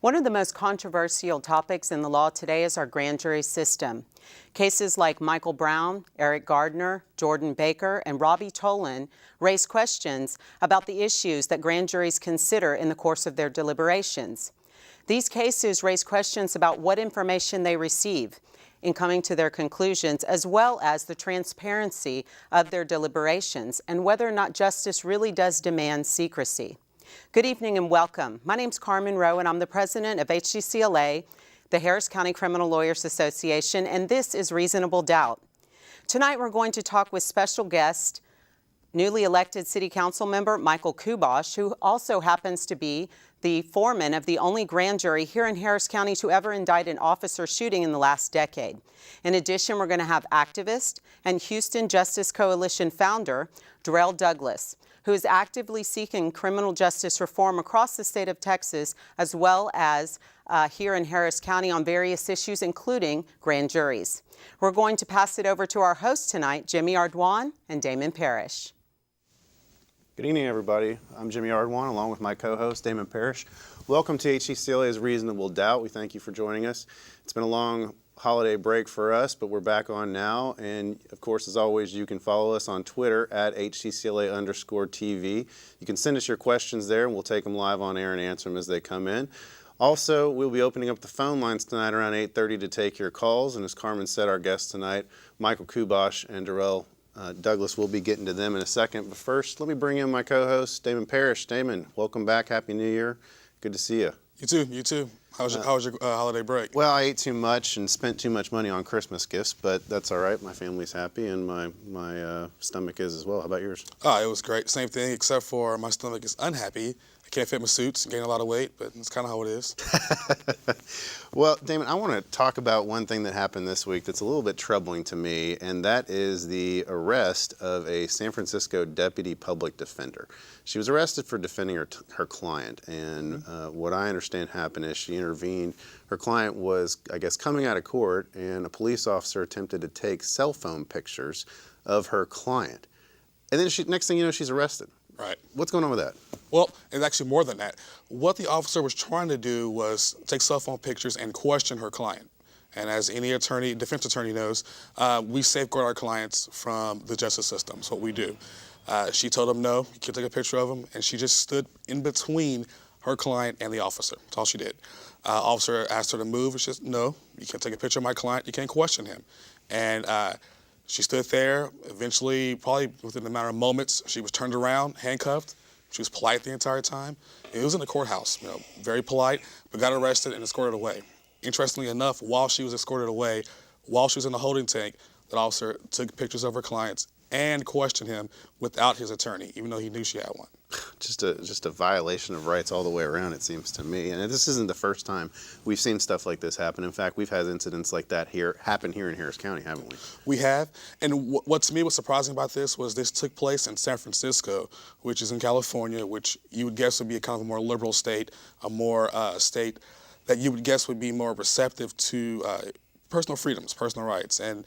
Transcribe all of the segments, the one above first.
One of the most controversial topics in the law today is our grand jury system. Cases like Michael Brown, Eric Gardner, Jordan Baker, and Robbie Tolan raise questions about the issues that grand juries consider in the course of their deliberations. These cases raise questions about what information they receive in coming to their conclusions, as well as the transparency of their deliberations and whether or not justice really does demand secrecy. Good evening and welcome. My name's Carmen Rowe and I'm the president of HCCLA, the Harris County Criminal Lawyers Association, and this is Reasonable Doubt. Tonight we're going to talk with special guest, newly elected City Council member Michael Kubosh, who also happens to be the foreman of the only grand jury here in Harris County to ever indict an officer shooting in the last decade. In addition, we're going to have activist and Houston Justice Coalition founder, Durrell, who is actively seeking criminal justice reform across the state of Texas, as well as here in Harris County on various issues, including grand juries. We're going to pass it over to our hosts tonight, Jimmy Ardoin and Damon Parrish. Good evening, everybody. I'm Jimmy Ardoin, along with my co-host, Damon Parrish. Welcome to HCCLA's Reasonable Doubt. We thank you for joining us. It's been a long holiday break for us, but we're back on now. And of course, as always, you can follow us on Twitter at HCCLA_TV. You can send us your questions there and we'll take them live on air and answer them as they come in. Also, we'll be opening up the phone lines tonight around 8:30 to take your calls. And as Carmen said, our guests tonight, Michael Kubosh and Durrell Douglas, will be getting to them in a second. But first, let me bring in my co-host, Damon Parrish. Damon, welcome back. Happy New Year. Good to see you. You too. How was your holiday break? Well, I ate too much and spent too much money on Christmas gifts, but that's all right. My family's happy and my stomach is as well. How about yours? Oh, it was great. Same thing, except for my stomach is unhappy. I can't fit my suits, gain a lot of weight, but it's kind of how it is. Well, Damon, I want to talk about one thing that happened this week that's a little bit troubling to me, and that is the arrest of a San Francisco deputy public defender. She was arrested for defending her client, and what I understand happened is she intervened. Her client was, I guess, coming out of court, and a police officer attempted to take cell phone pictures of her client. And then next thing you know, she's arrested. Right. What's going on with that? Well, it's actually more than that. What the officer was trying to do was take cell phone pictures and question her client. And as any defense attorney knows, we safeguard our clients from the justice system. That's what we do. She told him no, you can't take a picture of him, and she just stood in between her client and the officer. That's all she did. Officer asked her to move, and she said, no, you can't take a picture of my client, you can't question him. And she stood there. Eventually, probably within a matter of moments, she was turned around, handcuffed. She was polite the entire time. It was in the courthouse, very polite, but got arrested and escorted away. Interestingly enough, while she was escorted away, while she was in the holding tank, that officer took pictures of her clients and questioned him without his attorney, even though he knew she had one. Just a violation of rights all the way around, it seems to me. And this isn't the first time we've seen stuff like this happen. In fact, we've had incidents like that happen here in Harris County, haven't we? We have. And what to me was surprising about this was this took place in San Francisco, which is in California, which you would guess would be a kind of a more liberal state, a more state that you would guess would be more receptive to personal freedoms, personal rights. And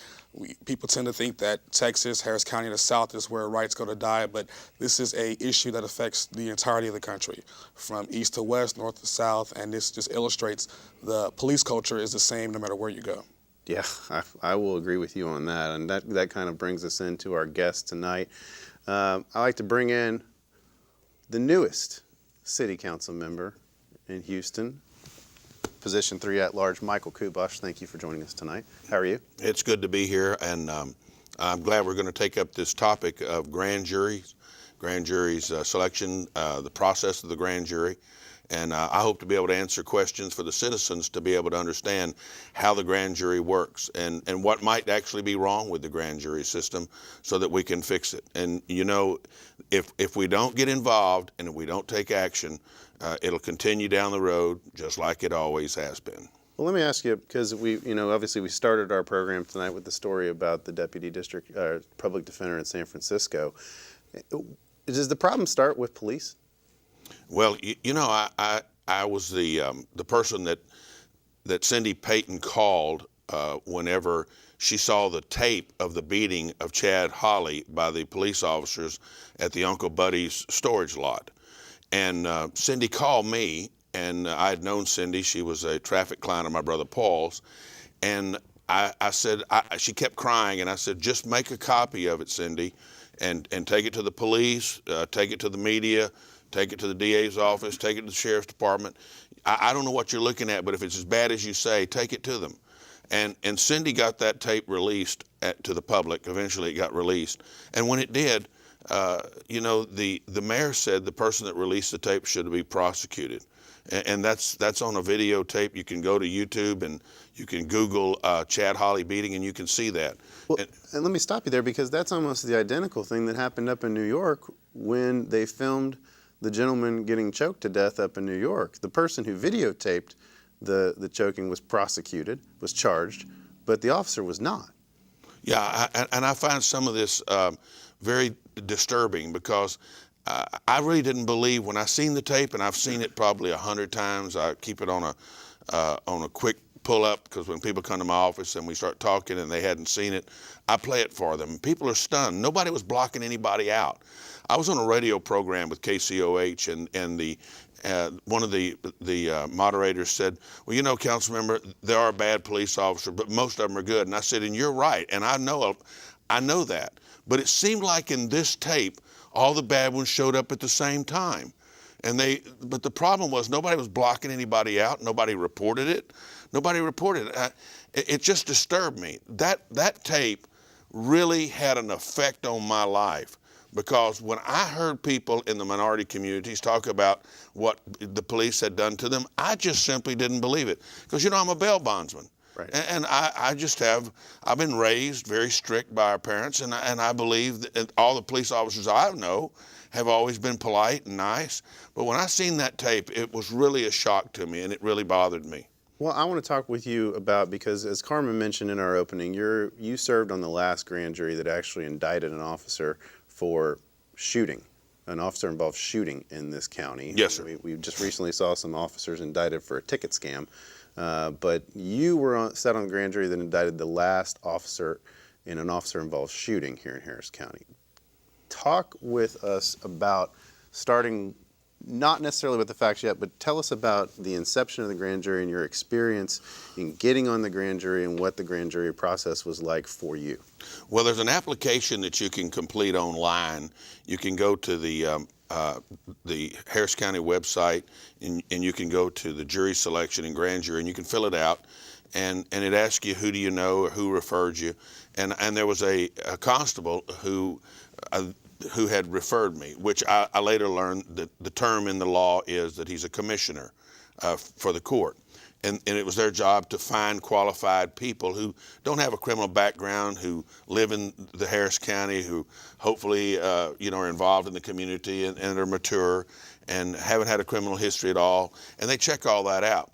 people tend to think that Texas, Harris County, and the South is where rights go to die, but this is a issue that affects the entirety of the country, from east to west, north to south, and this just illustrates the police culture is the same no matter where you go. Yeah, I will agree with you on that, and that kind of brings us into our guest tonight. I like to bring in the newest city council member in Houston, Position 3 at-large, Michael Kubosh. Thank you for joining us tonight. How are you? It's good to be here, and I'm glad we're going to take up this topic of grand juries selection, the process of the grand jury, And I hope to be able to answer questions for the citizens to be able to understand how the grand jury works and what might actually be wrong with the grand jury system so that we can fix it. And, you know, if we don't get involved and if we don't take action, it'll continue down the road just like it always has been. Well, let me ask you, because obviously we started our program tonight with the story about the deputy district public defender in San Francisco. Does the problem start with police? Well, you know, I was the person that Cindy Payton called whenever she saw the tape of the beating of Chad Holly by the police officers at the Uncle Buddy's storage lot. And Cindy called me, and I had known Cindy. She was a traffic client of my brother Paul's. And I said, she kept crying, and I said, just make a copy of it, Cindy, and take it to the police, take it to the media, take it to the DA's office, take it to the sheriff's department. I don't know what you're looking at, but if it's as bad as you say, take it to them. And Cindy got that tape released to the public. Eventually it got released. And when it did, you know, the mayor said the person that released the tape should be prosecuted. And that's on a videotape. You can go to YouTube and you can Google Chad Holly beating, and you can see that. Well, and let me stop you there, because that's almost the identical thing that happened up in New York when they filmed the gentleman getting choked to death up in New York. The person who videotaped the choking was prosecuted, was charged, but the officer was not. Yeah, and I find some of this very disturbing, because I really didn't believe when I seen the tape, and I've seen it probably 100 times. I keep it on a quick pull-up, because when people come to my office and we start talking and they hadn't seen it, I play it for them. People are stunned. Nobody was blocking anybody out. I was on a radio program with KCOH, and the one of the moderators said, well, you know, council member, there are bad police officers, but most of them are good. And I said, and you're right, and I know that. But it seemed like in this tape, all the bad ones showed up at the same time. But the problem was nobody was blocking anybody out. Nobody reported it. Nobody reported it. It just disturbed me. That tape really had an effect on my life, because when I heard people in the minority communities talk about what the police had done to them, I just simply didn't believe it. Because, you know, I'm a bail bondsman. Right. And I've been raised very strict by our parents, and I believe that all the police officers I know have always been polite and nice. But when I seen that tape, it was really a shock to me, and it really bothered me. Well, I want to talk with you about, because as Carmen mentioned in our opening, you served on the last grand jury that actually indicted an officer for shooting, an officer-involved shooting in this county. Yes, sir. We just recently saw some officers indicted for a ticket scam, but you sat on the grand jury that indicted the last officer in an officer-involved shooting here in Harris County. Talk with us about starting, not necessarily with the facts yet, but tell us about the inception of the grand jury and your experience in getting on the grand jury and what the grand jury process was like for you. Well, there's an application that you can complete online. You can go to the Harris County website, and you can go to the jury selection and grand jury, and you can fill it out, and it asks you who do you know or who referred you, and there was a constable who had referred me, which I later learned that the term in the law is that he's a commissioner for the court. And it was their job to find qualified people who don't have a criminal background, who live in the Harris County, who hopefully are involved in the community and are mature and haven't had a criminal history at all. And they check all that out.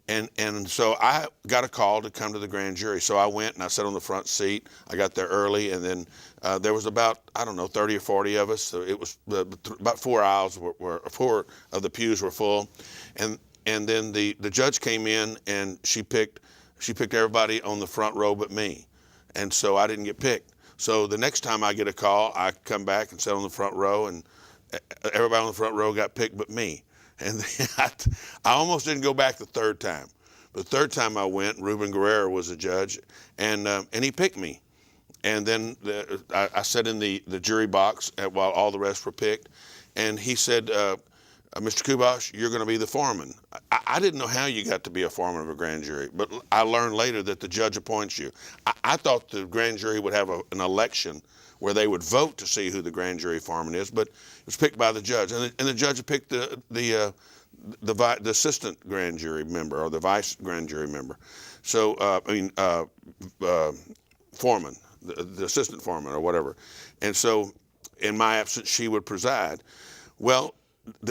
And so I got a call to come to the grand jury. So I went and I sat on the front seat. I got there early, and then there was about, 30 or 40 of us. So it was about 4 aisles four of the pews were full. And then the judge came in, and she picked everybody on the front row but me. And so I didn't get picked. So the next time I get a call, I come back and sit on the front row, and everybody on the front row got picked but me. And I almost didn't go back the third time. The third time I went, Ruben Guerrero was a judge, and he picked me. And then I sat in the jury box while all the rest were picked, and he said, Mr. Kubosh, you're going to be the foreman. I didn't know how you got to be a foreman of a grand jury, but I learned later that the judge appoints you. I thought the grand jury would have an election where they would vote to see who the grand jury foreman is, but it was picked by the judge, and the judge picked the the assistant grand jury member or the vice grand jury member. So, foreman, the assistant foreman or whatever. And so in my absence, she would preside. Well,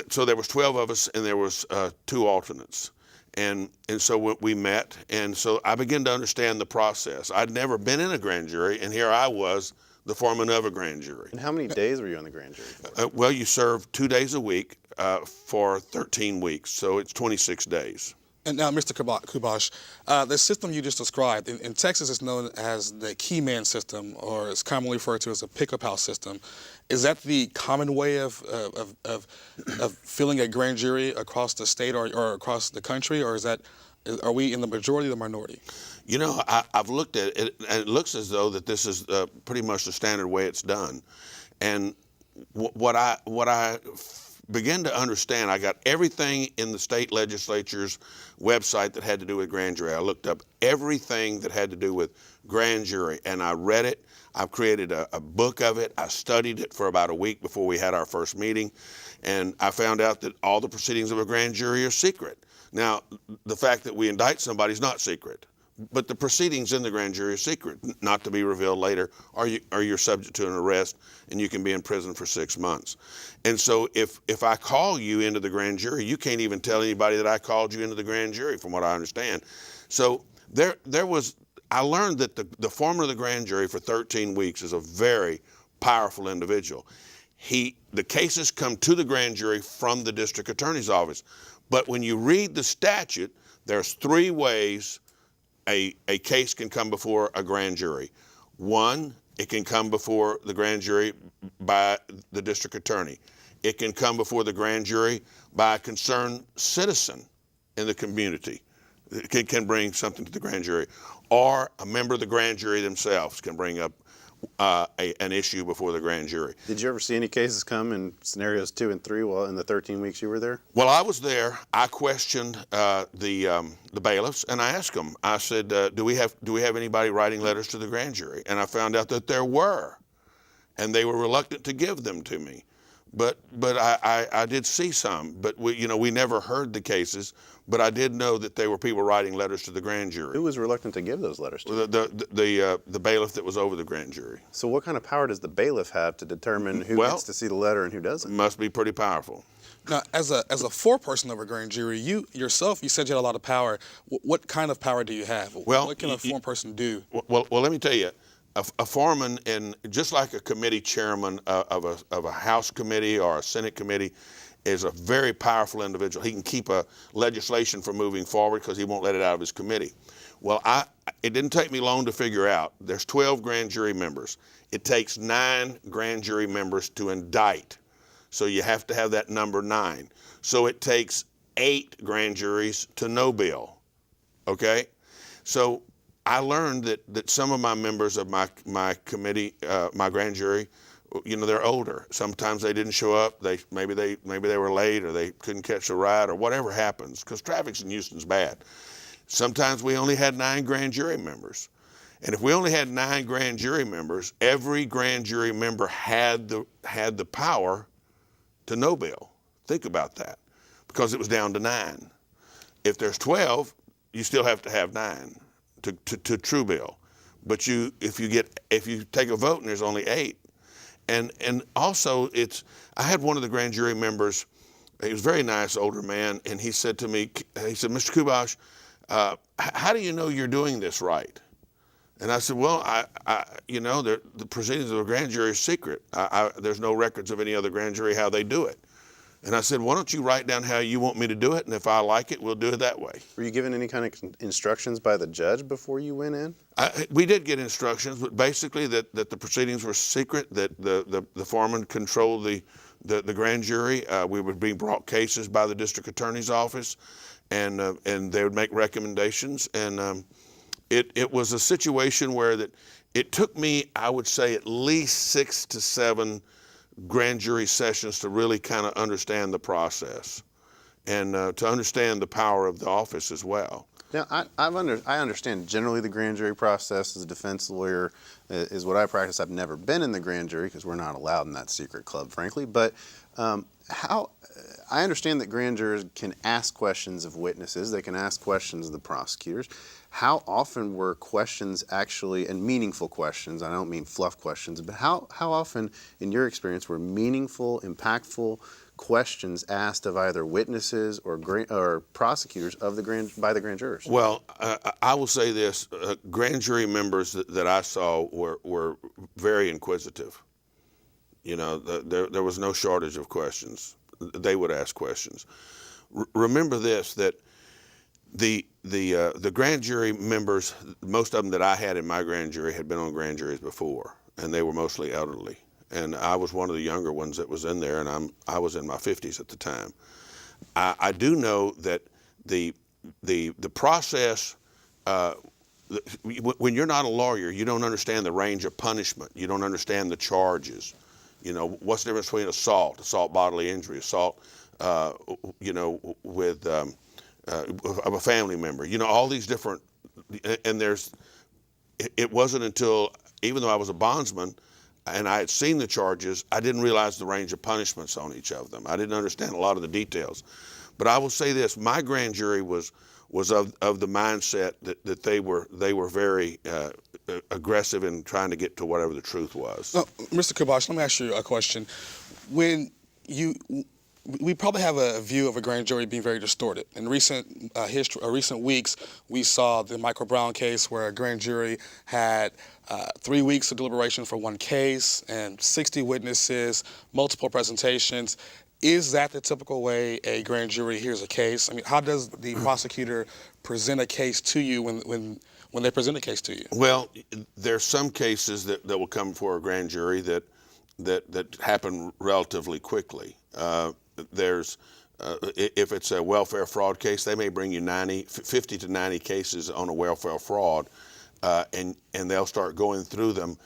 so there was 12 of us and there was 2 alternates. And so we met, and so I began to understand the process. I'd never been in a grand jury, and here I was, the foreman of a grand jury. And how many days were you on the grand jury for? Well, you serve 2 days a week for 13 weeks, so it's 26 days. And now, Mr. Kubosh, the system you just described, in Texas it's known as the key man system, or it's commonly referred to as a pickup house system. Is that the common way of filling a grand jury across the state or across the country, or are we in the majority or the minority? You know, I've looked at it, and it looks as though that this is pretty much the standard way it's done. And what I began to understand, I got everything in the state legislature's website that had to do with grand jury. I looked up everything that had to do with grand jury, and I read it. I've created a book of it. I studied it for about a week before we had our first meeting, and I found out that all the proceedings of a grand jury are secret. Now, the fact that we indict somebody is not secret, but the proceedings in the grand jury are secret, not to be revealed later, or you're subject to an arrest and you can be in prison for 6 months. And so if I call you into the grand jury, you can't even tell anybody that I called you into the grand jury, from what I understand. So I learned that the foreman of the grand jury for 13 weeks is a very powerful individual. The cases come to the grand jury from the district attorney's office. But when you read the statute, there's 3 ways a case can come before a grand jury. 1, it can come before the grand jury by the district attorney. It can come before the grand jury by a concerned citizen in the community. It can bring something to the grand jury. Or a member of the grand jury themselves can bring up an issue before the grand jury. Did you ever see any cases come in scenarios 2 and 3 while in the 13 weeks you were there? Well, I was there. I questioned the bailiffs, and I asked them. I said, "Do we have anybody writing letters to the grand jury?" And I found out that there were, and they were reluctant to give them to me. But I did see some. But we never heard the cases. But I did know that there were people writing letters to the grand jury. Who was reluctant to give those letters to? The bailiff that was over the grand jury. So what kind of power does the bailiff have to determine who gets to see the letter and who doesn't? Must be pretty powerful. Now, as a foreperson of a grand jury, you said you had a lot of power. What kind of power do you have? Well, what can a foreperson do? Well, let me tell you. A foreman, and just like a committee chairman of a House committee or a Senate committee, is a very powerful individual. He can keep a legislation from moving forward because he won't let it out of his committee. Well, it didn't take me long to figure out. There's 12 grand jury members. It takes 9 grand jury members to indict. So you have to have that number 9. So it takes 8 grand juries to no bill. Okay? So I learned that some of my members of my committee, my grand jury, they're older. Sometimes they didn't show up. Maybe they were late, or they couldn't catch a ride, or whatever happens, because traffic in Houston's bad. Sometimes we only had 9 grand jury members, and if we only had 9 grand jury members, every grand jury member had the power to no bill. Think about that, because it was down to 9. If there's 12, you still have to have 9 to true bill. But if you take a vote and there's only 8. And also, I had one of the grand jury members, he was a very nice older man, and he said to me, "Mr. Kubosh, how do you know you're doing this right?" And I said, "Well, the proceedings of a grand jury are secret. There's no records of any other grand jury how they do it." And I said, "Why don't you write down how you want me to do it, and if I like it, we'll do it that way." Were you given any kind of instructions by the judge before you went in? We did get instructions, but basically that the proceedings were secret, that the foreman controlled the grand jury. We would be brought cases by the district attorney's office, and they would make recommendations. And it was a situation where that it took me, I would say, at least 6 to 7 grand jury sessions to really kind of understand the process, and to understand the power of the office as well. Now, I understand generally the grand jury process as a defense lawyer is what I practice. I've never been in the grand jury because we're not allowed in that secret club, frankly. But How I understand that grand jurors can ask questions of witnesses, they can ask questions of the prosecutors. How often were questions actually, and meaningful questions, I don't mean fluff questions, but how often in your experience were meaningful, impactful questions asked of either witnesses or prosecutors of by the grand jurors? Well, I will say this: grand jury members that I saw were very inquisitive. You know, there was no shortage of questions. They would ask questions. Remember this: that the grand jury members, most of them that I had in my grand jury had been on grand juries before, and they were mostly elderly. And I was one of the younger ones that was in there, and I was in my 50s at the time. I do know that the process. When you're not a lawyer, you don't understand the range of punishment. You don't understand the charges. You know, what's the difference between assault bodily injury, assault, with of a family member. You know, all these different, and it wasn't until, even though I was a bondsman and I had seen the charges, I didn't realize the range of punishments on each of them. I didn't understand a lot of the details. But I will say this: my grand jury was of the mindset that they were very aggressive in trying to get to whatever the truth was. Mr. Kubosh, let me ask you a question. We probably have a view of a grand jury being very distorted. In recent weeks, we saw the Michael Brown case where a grand jury had 3 weeks of deliberation for one case and 60 witnesses, multiple presentations. Is that the typical way a grand jury hears a case? I mean, how does the prosecutor present a case to you when they present a case to you? Well, there's some cases that will come before a grand jury that happen relatively quickly. If it's a welfare fraud case, they may bring you 50 to 90 cases on a welfare fraud, and they'll start going through them.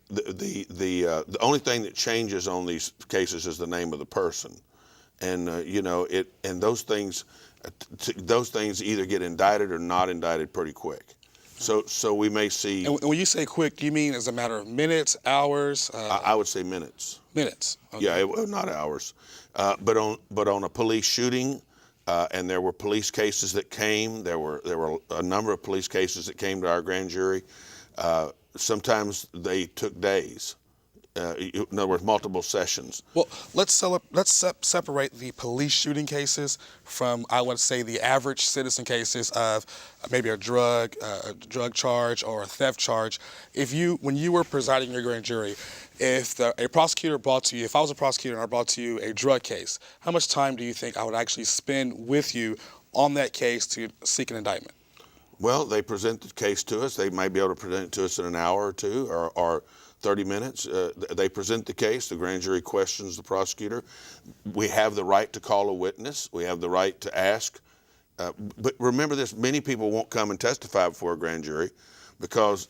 The only thing that changes on these cases is the name of the person, and and those things either get indicted or not indicted pretty quick. So we may see. And when you say quick, do you mean as a matter of minutes, hours? I would say minutes. Minutes. Okay. Yeah, not hours. But on a police shooting, and there were police cases that came. There were a number of police cases that came to our grand jury. Sometimes they took days. In other words, multiple sessions. Well, let's separate the police shooting cases from, I would say, the average citizen cases of maybe a drug charge or a theft charge. When you were presiding in your grand jury, if a prosecutor brought to you, if I was a prosecutor and I brought to you a drug case, how much time do you think I would actually spend with you on that case to seek an indictment? Well, they present the case to us. They might be able to present it to us in an hour or two or 30 minutes. They present the case. The grand jury questions the prosecutor. We have the right to call a witness. We have the right to ask. But remember this: many people won't come and testify before a grand jury because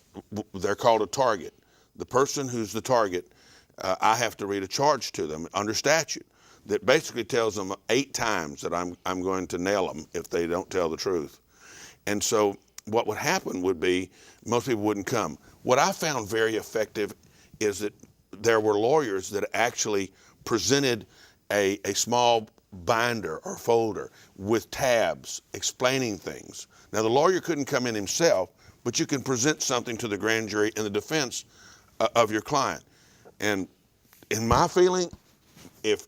they're called a target. The person who's the target, I have to read a charge to them under statute that basically tells them 8 times that I'm going to nail them if they don't tell the truth. And so what would happen would be most people wouldn't come. What I found very effective is that there were lawyers that actually presented a small binder or folder with tabs explaining things. Now, the lawyer couldn't come in himself, but you can present something to the grand jury in the defense of your client. And in my feeling, if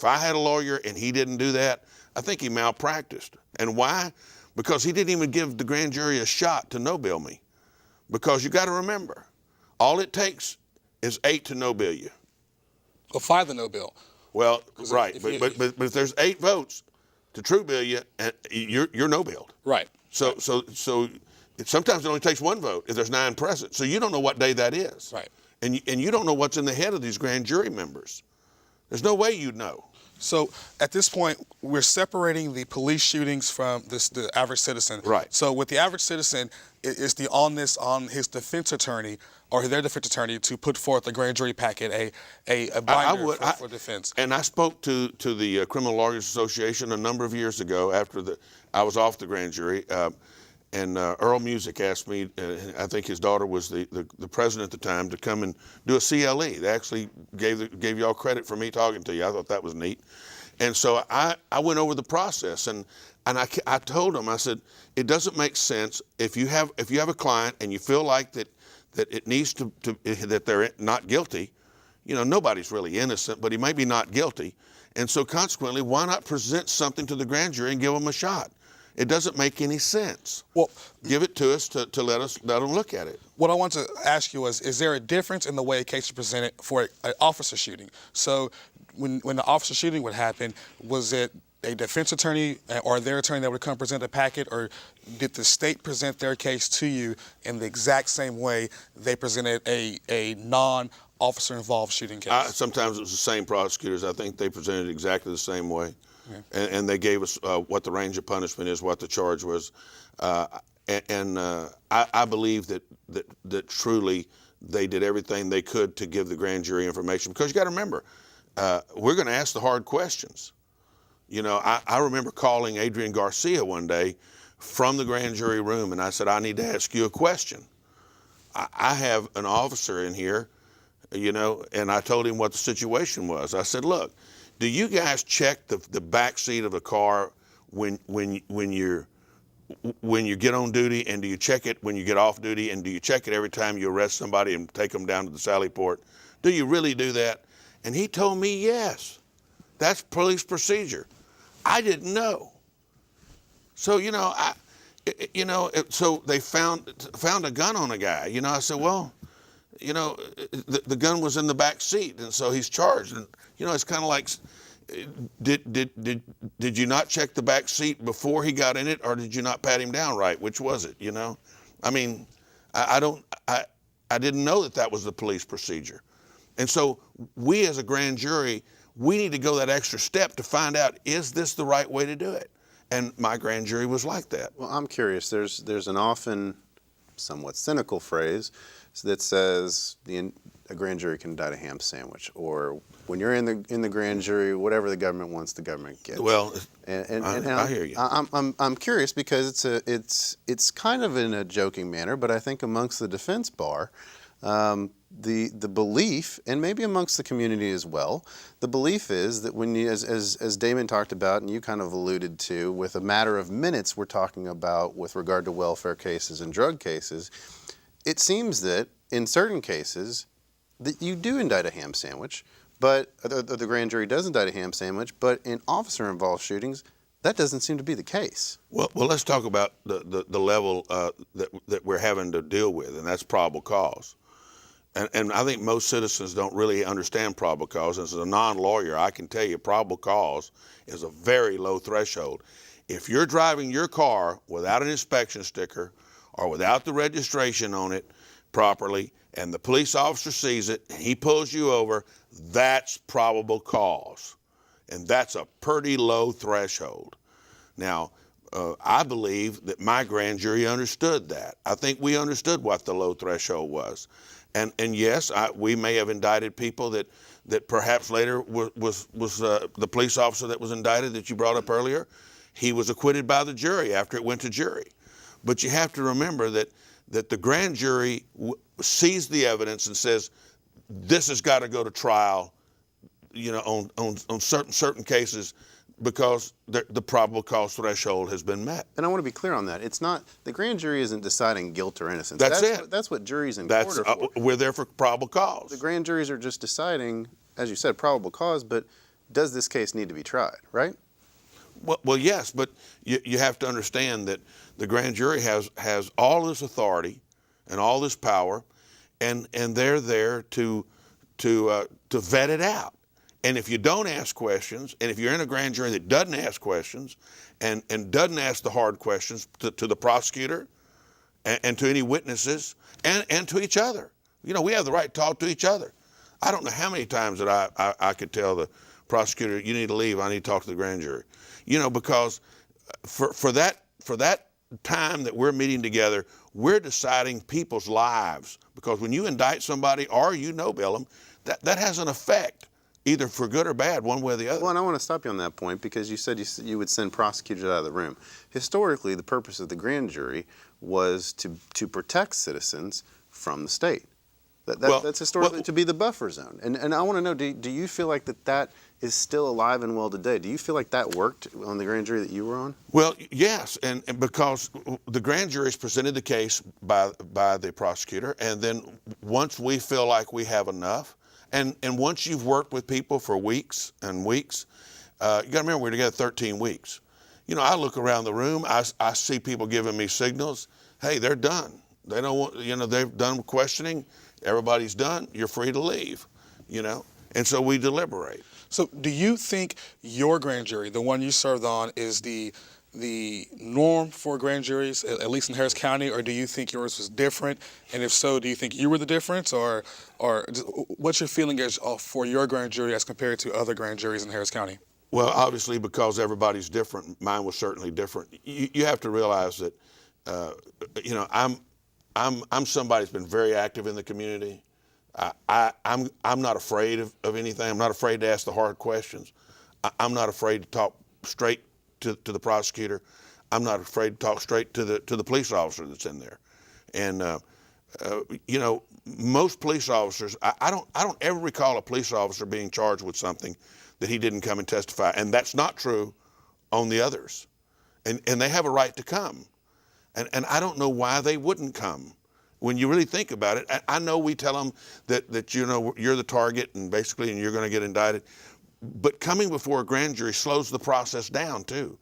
I had a lawyer and he didn't do that, I think he malpracticed. And why? Because he didn't even give the grand jury a shot to no-bill me. Because you got to remember, all it takes is 8 to no-bill you. Or 5 to no-bill. Well, right, but if there's 8 votes to true bill you, you're no-billed. Right. So sometimes it only takes 1 vote if there's 9 present. So you don't know what day that is. Right. And you don't know what's in the head of these grand jury members. There's no way you'd know. So at this point, we're separating the police shootings from the average citizen. Right. So with the average citizen, it's the onus on his defense attorney or their defense attorney to put forth a grand jury packet, a binder for defense. And I spoke to the Criminal Lawyers Association a number of years ago after I was off the grand jury, Earl Music asked me, I think his daughter was the president at the time, to come and do a CLE. They actually gave y'all credit for me talking to you. I thought that was neat. And so I went over the process, and I told them, I said, it doesn't make sense if you have a client and you feel like that it needs that they're not guilty. You know, nobody's really innocent, but he may be not guilty. And so consequently, why not present something to the grand jury and give them a shot? It doesn't make any sense. Well, give it to us to let them look at it. What I want to ask you is there a difference in the way a case is presented for an officer shooting? So when the officer shooting would happen, was it a defense attorney or their attorney that would come present a packet, or did the state present their case to you in the exact same way they presented a non-officer involved shooting case? Sometimes it was the same prosecutors. I think they presented it exactly the same way. Okay. And they gave us what the range of punishment is, what the charge was. I believe that truly they did everything they could to give the grand jury information, because you got to remember, we're going to ask the hard questions. You know, I remember calling Adrian Garcia one day from the grand jury room, and I said, I need to ask you a question. I have an officer in here, you know, and I told him what the situation was. I said, look, do you guys check the back seat of a car when you get on duty, and do you check it when you get off duty, and do you check it every time you arrest somebody and take them down to the Sally Port? Do you really do that? And he told me yes. That's police procedure. I didn't know. So so they found a gun on a guy. You know, I said, well, you know, the gun was in the back seat, and so he's charged. And you know, it's kind of like, did you not check the back seat before he got in it, or did you not pat him down right? Which was it? You know, I mean, I didn't know that was the police procedure, and so we as a grand jury, we need to go that extra step to find out, is this the right way to do it? And my grand jury was like that. Well, I'm curious. There's an often somewhat cynical phrase that says a grand jury can indict a ham sandwich, or when you're in the grand jury, whatever the government wants, the government gets. Well, and I hear you. I'm curious because it's kind of in a joking manner, but I think amongst the defense bar, the belief, and maybe amongst the community as well, the belief is that when you, as Damon talked about, and you kind of alluded to, with a matter of minutes we're talking about with regard to welfare cases and drug cases, it seems that in certain cases that you do indict a ham sandwich, but the grand jury does indict a ham sandwich, but in officer-involved shootings, that doesn't seem to be the case. Well, let's talk about the level that we're having to deal with, and that's probable cause. And I think most citizens don't really understand probable cause. As a non-lawyer, I can tell you probable cause is a very low threshold. If you're driving your car without an inspection sticker or without the registration on it properly, and the police officer sees it and he pulls you over, that's probable cause. And that's a pretty low threshold. Now, I believe that my grand jury understood that. I think we understood what the low threshold was. And yes, we may have indicted people that perhaps later was the police officer that was indicted that you brought up earlier. He was acquitted by the jury after it went to jury. But you have to remember that the grand jury sees the evidence and says, this has got to go to trial, you know, on certain cases, because the probable cause threshold has been met. And I want to be clear on that. It's not, the grand jury isn't deciding guilt or innocence. That's it. That's what juries in court are for. We're there for probable cause. The grand juries are just deciding, as you said, probable cause, but does this case need to be tried, right? Well, yes, but you have to understand that the grand jury has all this authority and all this power, and they're there to vet it out. And if you don't ask questions, and if you're in a grand jury that doesn't ask questions and doesn't ask the hard questions to the prosecutor and to any witnesses and to each other, you know, we have the right to talk to each other. I don't know how many times that I could tell the prosecutor, you need to leave, I need to talk to the grand jury. You know, because for that time that we're meeting together, we're deciding people's lives. Because when you indict somebody or you no-bill them, that has an effect either for good or bad, one way or the other. Well, and I want to stop you on that point because you said you would send prosecutors out of the room. Historically, the purpose of the grand jury was to protect citizens from the state. That's historically to be the buffer zone. And I want to know, do you feel like that is still alive and well today? Do you feel like that worked on the grand jury that you were on? Well, yes, and because the grand jury's presented the case by the prosecutor, and then once we feel like we have enough, and once you've worked with people for weeks and weeks, you got to remember we're together 13 weeks. You know, I look around the room, I see people giving me signals. Hey, they're done. They don't want, they've done questioning. Everybody's done. You're free to leave, and so we deliberate. So do you think your grand jury, the one you served on, is the norm for grand juries, at least in Harris County, or do you think yours was different? And if so, do you think you were the difference, or what's your feeling for your grand jury as compared to other grand juries in Harris County? Well, obviously, because everybody's different, mine was certainly different. You have to realize that, I'm somebody that's been very active in the community. I'm not afraid of anything. I'm not afraid to ask the hard questions. I'm not afraid to talk straight to the prosecutor. I'm not afraid to talk straight to the police officer that's in there. And most police officers, I don't ever recall a police officer being charged with something that he didn't come and testify. And that's not true on the others. And they have a right to come. And I don't know why they wouldn't come. When you really think about it, I know we tell them that you're the target and you're going to get indicted. But coming before a grand jury slows the process down too,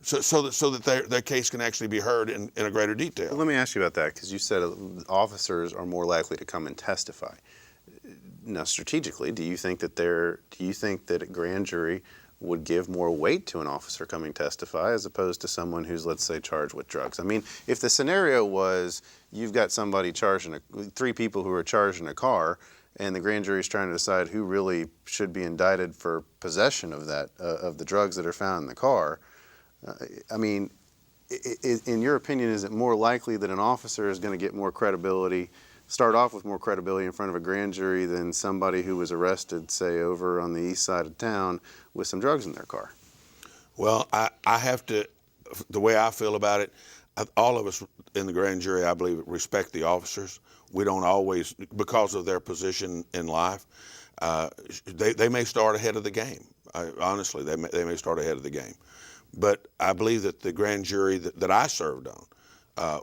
so that their case can actually be heard in a greater detail. Well, let me ask you about that, because you said officers are more likely to come and testify. Now, strategically, do you think that a grand jury would give more weight to an officer coming testify as opposed to someone who's, let's say, charged with drugs? I mean, if the scenario was you've got somebody three people who are charged in a car, and the grand jury is trying to decide who really should be indicted for possession of the drugs that are found in the car, in your opinion, is it more likely that an officer is going to get more credibility, start off with more credibility in front of a grand jury than somebody who was arrested, say, over on the east side of town with some drugs in their car? Well, I have to, the way I feel about it, all of us in the grand jury, I believe, respect the officers. We don't always, because of their position in life, they may start ahead of the game. Honestly, they may start ahead of the game. But I believe that the grand jury that I served on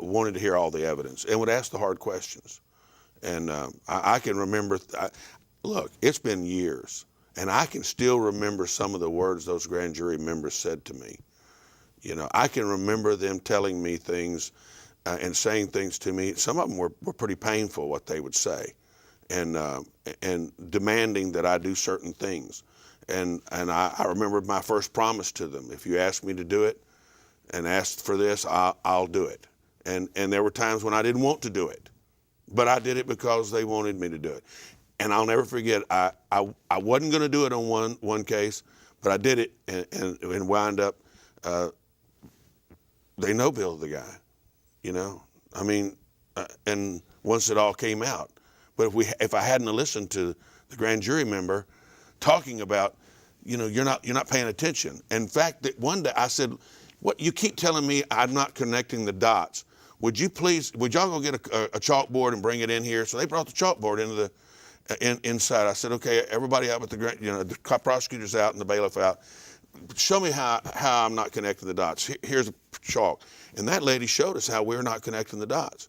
wanted to hear all the evidence and would ask the hard questions. And I can remember, look, it's been years, and I can still remember some of the words those grand jury members said to me. I can remember them telling me things and saying things to me. Some of them were pretty painful, what they would say, and demanding that I do certain things. And I remember my first promise to them: if you ask me to do it and ask for this, I'll do it. And there were times when I didn't want to do it, but I did it because they wanted me to do it. And I'll never forget, I wasn't going to do it on one case, but I did it and wound up, they no-billed the guy, and once it all came out. But if I hadn't listened to the grand jury member talking about, you're not paying attention. In fact, that one day I said, "What, you keep telling me I'm not connecting the dots. Would y'all go get a chalkboard and bring it in here?" So they brought the chalkboard into inside. I said, "Okay, everybody out with the prosecutor's out and the bailiff out. Show me how I'm not connecting the dots. Here's a chalk." And that lady showed us how we're not connecting the dots.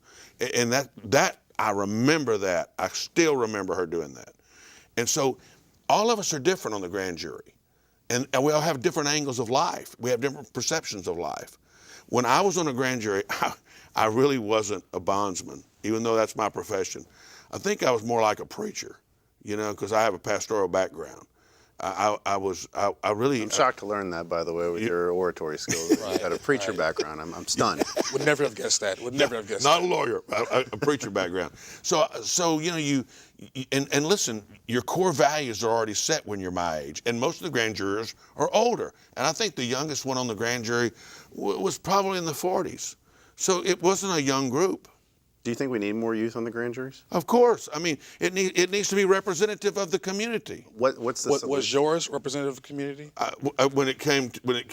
And that I remember that. I still remember her doing that. And so all of us are different on the grand jury. And we all have different angles of life. We have different perceptions of life. When I was on a grand jury, I really wasn't a bondsman, even though that's my profession. I think I was more like a preacher, because I have a pastoral background. I'm shocked to learn that, by the way, with your oratory skills. You had a preacher background. I'm stunned. Would never have guessed that. Not a lawyer, a preacher background. So and listen, your core values are already set when you're my age, and most of the grand jurors are older. And I think the youngest one on the grand jury was probably in the 40s. So it wasn't a young group. Do you think we need more youth on the grand juries? Of course. I mean, it needs to be representative of the community. What's the solution? Was yours representative of the community?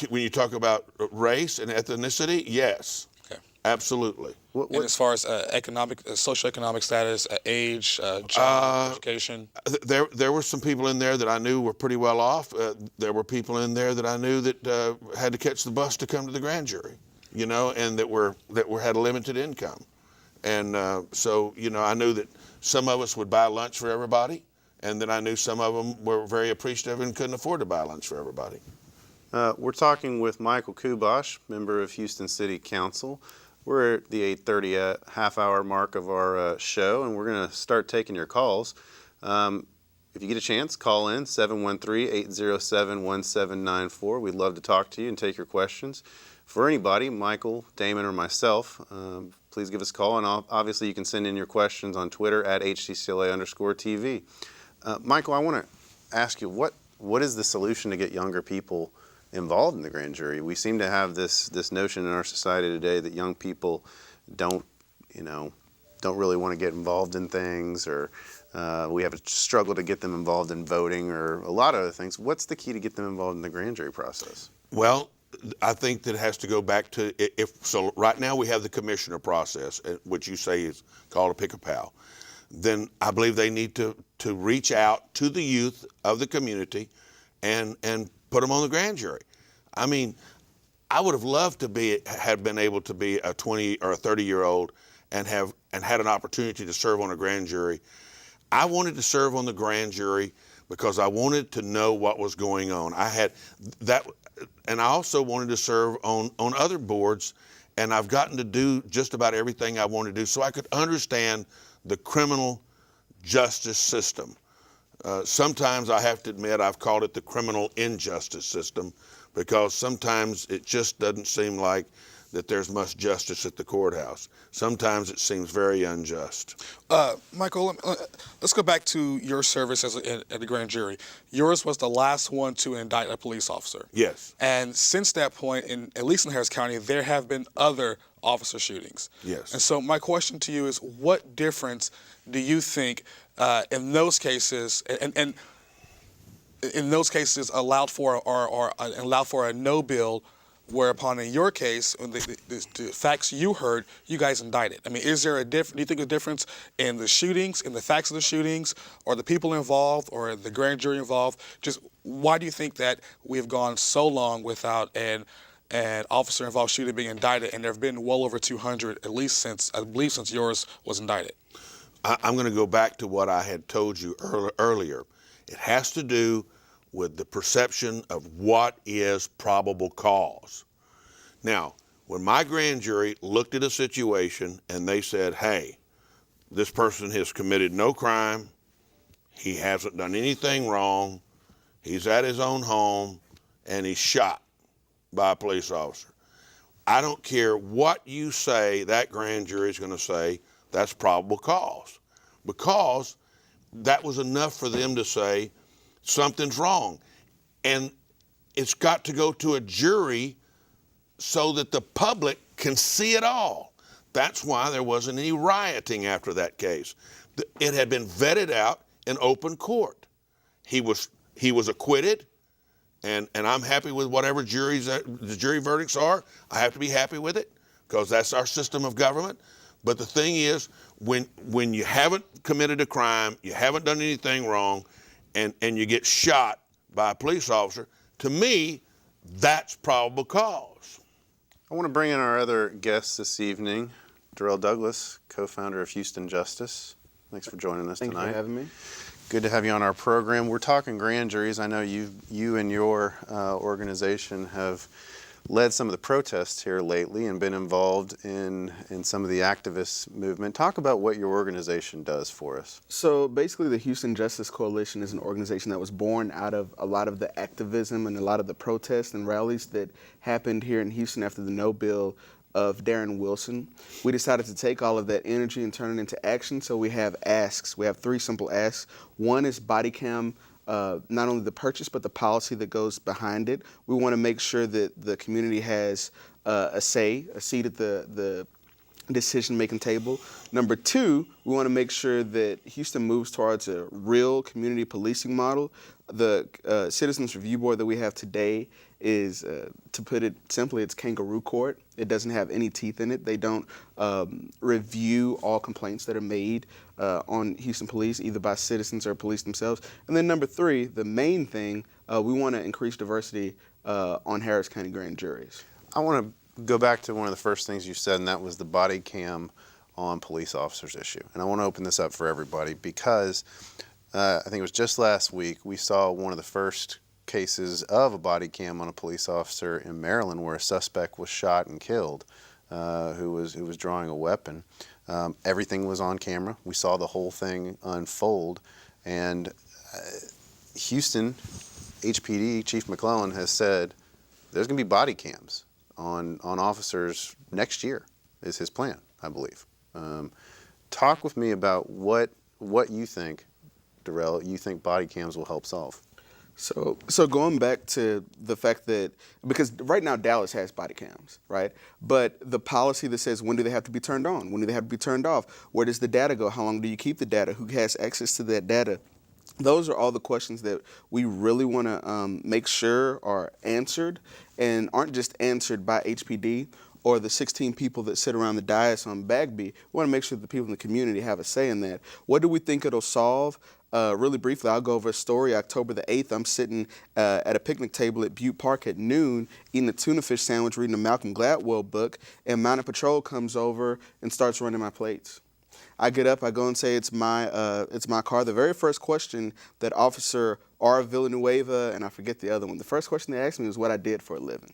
When you talk about race and ethnicity, yes, Okay. absolutely. And as far as socioeconomic status, age, job, education? There were some people in there that I knew were pretty well off. There were people in there that I knew that had to catch the bus to come to the grand jury, you know, and that had a limited income. And so, you know, I knew that some of us would buy lunch for everybody, and then I knew some of them were very appreciative and couldn't afford to buy lunch for everybody. We're talking with Michael Kubosh, member of Houston City Council. We're at the 8:30 half-hour mark of our show, and we're going to start taking your calls. If you get a chance, call in 713-807-1794. We'd love to talk to you and take your questions. For anybody, Michael, Damon, or myself, please give us a call, and obviously you can send in your questions on Twitter at HCCLA_TV. Michael, I want to ask you, what is the solution to get younger people involved in the grand jury? We seem to have this notion in our society today that young people don't really want to get involved in things, or we have a struggle to get them involved in voting or a lot of other things. What's the key to get them involved in the grand jury process? Well, I think that it has to go back to, so right now we have the commissioner process, which you say is called a pick-a-pal. Then I believe they need to reach out to the youth of the community and put them on the grand jury. I mean, I would have loved to have been able to be a 20 or a 30-year-old and had an opportunity to serve on a grand jury. I wanted to serve on the grand jury because I wanted to know what was going on. I had that, and I also wanted to serve on other boards, and I've gotten to do just about everything I want to do so I could understand the criminal justice system. Sometimes I have to admit I've called it the criminal injustice system, because sometimes it just doesn't seem like that there's much justice at the courthouse. Sometimes it seems very unjust. Michael, let's go back to your service at the grand jury. Yours was the last one to indict a police officer. Yes. And since that point, at least in Harris County, there have been other officer shootings. Yes. And so my question to you is, what difference do you think in those cases, and in those cases allowed for a no bill, whereupon in your case, the facts you heard, you guys indicted? I mean, is there do you think a difference in the shootings, in the facts of the shootings, or the people involved, or the grand jury involved? Just why do you think that we've gone so long without an officer-involved shooting being indicted, and there have been well over 200, at least since yours was indicted? I'm going to go back to what I had told you earlier. It has to do with the perception of what is probable cause. Now, when my grand jury looked at a situation and they said, hey, this person has committed no crime, he hasn't done anything wrong, he's at his own home, and he's shot by a police officer. I don't care what you say, that grand jury is going to say that's probable cause, because that was enough for them to say something's wrong. And it's got to go to a jury so that the public can see it all. That's why there wasn't any rioting after that case. It had been vetted out in open court. He was acquitted, and I'm happy with whatever the jury verdicts are. I have to be happy with it, because that's our system of government. But the thing is, when you haven't committed a crime, you haven't done anything wrong, and you get shot by a police officer, to me, that's probable cause. I want to bring in our other guests this evening, Durrell Douglas, co-founder of Houston Justice. Thanks for joining us tonight. Thank you for having me. Good to have you on our program. We're talking grand juries. I know you and your organization have led some of the protests here lately and been involved in some of the activist movement. Talk about what your organization does for us. So basically, the Houston Justice Coalition is an organization that was born out of a lot of the activism and a lot of the protests and rallies that happened here in Houston after the no bill of Darren Wilson. We decided to take all of that energy and turn it into action. So we have asks. We have 3 simple asks. One is body cam. Not only the purchase, but the policy that goes behind it. We want to make sure that the community has a seat at the decision-making table. Number two, we want to make sure that Houston moves towards a real community policing model. The Citizens Review Board that we have today is, to put it simply, it's kangaroo court. It doesn't have any teeth in it. They don't review all complaints that are made on Houston police, either by citizens or police themselves. And then number three, the main thing, we want to increase diversity on Harris County grand juries. I want to go back to one of the first things you said, and that was the body cam on police officers issue. And I want to open this up for everybody because I think it was just last week we saw one of the first cases of a body cam on a police officer in Maryland where a suspect was shot and killed who was drawing a weapon. Everything was on camera. We saw the whole thing unfold. And Houston HPD Chief McClellan has said there's going to be body cams on officers next year is his plan, I believe. Talk with me about what you think, Durrell, you think body cams will help solve. So going back to the fact that, because right now Dallas has body cams, right? But the policy that says when do they have to be turned on? When do they have to be turned off? Where does the data go? How long do you keep the data? Who has access to that data? Those are all the questions that we really want to make sure are answered and aren't just answered by HPD or the 16 people that sit around the dais on Bagby. We want to make sure that the people in the community have a say in that. What do we think it'll solve? Really briefly, I'll go over a story. October the 8th, I'm sitting at a picnic table at Butte Park at noon, eating a tuna fish sandwich, reading a Malcolm Gladwell book, and Mounted Patrol comes over and starts running my plates. I get up, I go and say it's my car. The very first question that Officer R. Villanueva, and I forget the other one, the first question they asked me was what I did for a living.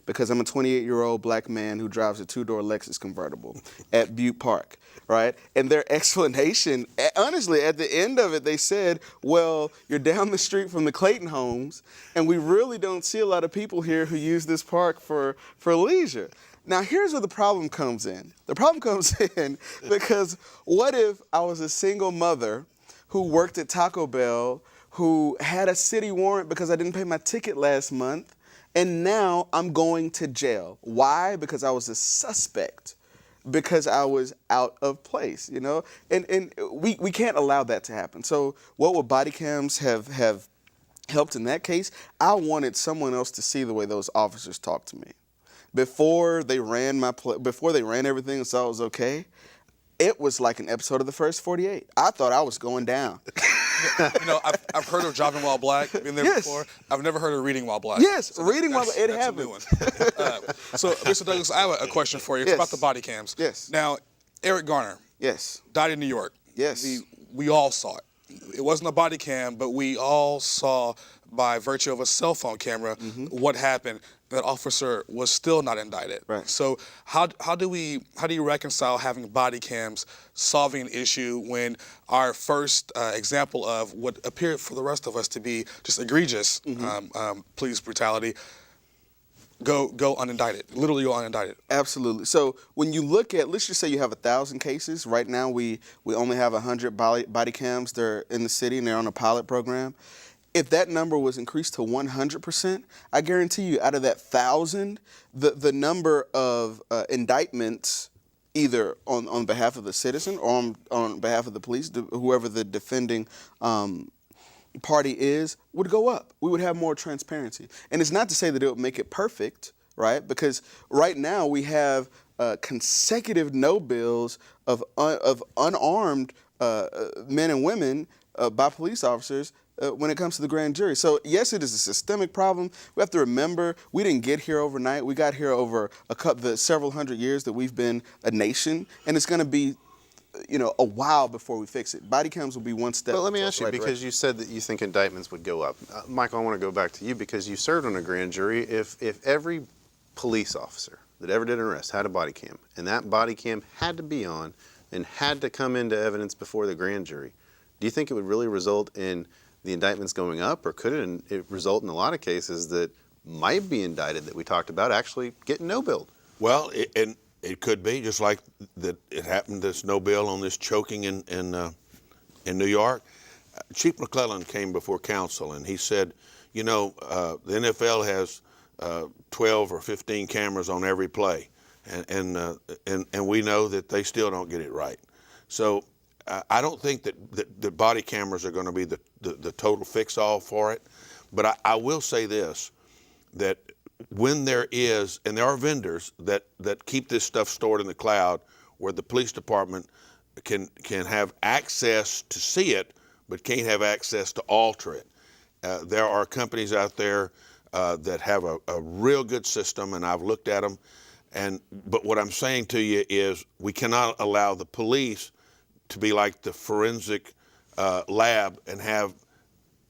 Because I'm a 28-year-old black man who drives a two-door Lexus convertible at Butte Park, right? And their explanation, honestly, at the end of it, they said, well, you're down the street from the Clayton homes, and we really don't see a lot of people here who use this park for leisure. Now, here's where the problem comes in. The problem comes in because what if I was a single mother who worked at Taco Bell, who had a city warrant because I didn't pay my ticket last month, and now I'm going to jail. Why? Because I was a suspect, because I was out of place, you know? And we can't allow that to happen. So what would body cams have helped in that case? I wanted someone else to see the way those officers talked to me. Before they ran everything and saw it was okay, it was like an episode of the First 48. I thought I was going down. You know, I've heard of driving while black, been there Yes. before. I've never heard of reading while black. Yes, So reading while black, it that's a happened. new one. So, Mr. Douglas, I have a question for you. It's Yes. about the body cams. Yes. Now, Eric Garner Yes. died in New York. Yes. We all saw it. It wasn't a body cam, but we all saw by virtue of a cell phone camera what happened. That officer was still not indicted. Right. So how do you reconcile having body cams solving an issue when our first example of what appeared for the rest of us to be just egregious police brutality go unindicted, literally go unindicted? Absolutely. So when you look at, let's just say you have 1,000 cases. Right now we only have 100 body cams. They're in the city and they're on a pilot program. If that number was increased to 100%, I guarantee you out of that 1,000, the number of indictments either on behalf of the citizen or on behalf of the police, whoever the defending party is, would go up. We would have more transparency. And it's not to say that it would make it perfect, right? Because right now we have consecutive no bills of unarmed men and women by police officers when it comes to the grand jury. So yes, it is a systemic problem. We have to remember we didn't get here overnight. We got here over the several hundred years that we've been a nation, and it's going to be, you know, a while before we fix it. Body cams will be one step. But let me ask you, right because you said that you think indictments would go up. Michael, I want to go back to you because you served on a grand jury. If every police officer that ever did an arrest had a body cam, and that body cam had to be on and had to come into evidence before the grand jury, do you think it would really result in the indictments going up, or could it result in a lot of cases that might be indicted that we talked about actually getting no billed? Well, it could be just like that. It happened. This no bill on this choking in New York. Chief McClellan came before council and he said, you know, the NFL has 12 or 15 cameras on every play. and we know that they still don't get it right. So I don't think that body cameras are going to be the total fix-all for it. But I will say this, that when there is, and there are vendors that keep this stuff stored in the cloud where the police department can have access to see it, but can't have access to alter it. There are companies out there that have a real good system, and I've looked at them. But what I'm saying to you is we cannot allow the police to be like the forensic lab and have